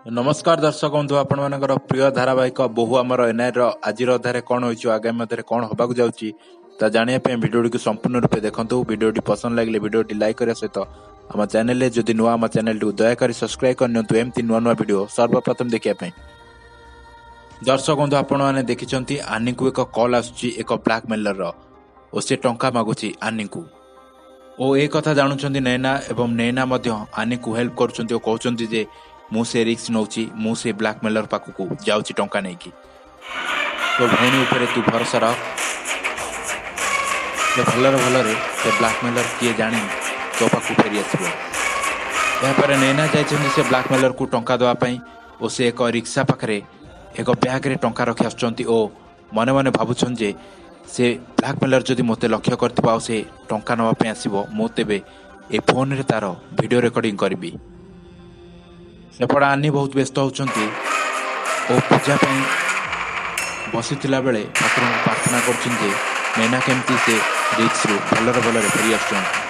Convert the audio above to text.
नमस्कार दर्शक बंधु आपण मानकर प्रिय धारावाहिक बहु आमर एनआईर आज अध्याय कौन हो आगामी अध्याय कौन होगा जाऊँगी जानापी भिडियो को संपूर्ण रूपे देखो। भिडियो पसंद लगे भिडियो लाइक करने सहित आम चैनल जदि नुआ आम चैनल दयाकोरी सब्सक्राइब करनी एमती नुआ नुआ भिडियो सर्वप्रथम देखा। दर्शक बंधु आपण मैंने देखी आनी को एक कॉल आसुची एक ब्लैकमेलर और सी टंका मागुची आनी को ओ ए कथा जानुचंती नैना एवं नैना आनी को हेल्प करुचंती और कहउचंती जे मु से रिस्क नौची मु से ब्लैकमेलर पाखकू जाउची टंका नहीं की तो भौणी उपरे तू भरोसा रख से भलरे से ब्लैकमेलर किए जानी तो पाखू फेरी आसबो। यापर नैना जाइछंती से ब्लैकमेलर को टंका दवा पई ओ से एक रिक्शा पाखरे एक बैग रे टंका रखी आसुचंती ओ मने मने भाबुछन जे से ब्लैकमेलर जदि मते लक्ष्य करथिबा से टंका नवा पे आसीबो मो तेबे ए फोन रे तार वीडियो रिकॉर्डिंग करबी। सेपड़ा आनी बहुत व्यस्त होचंती ओ पूजा बसी बेले ठाकुर प्रार्थना कर नैना केमती से रिक्स भलरे फेरी आसुचंती।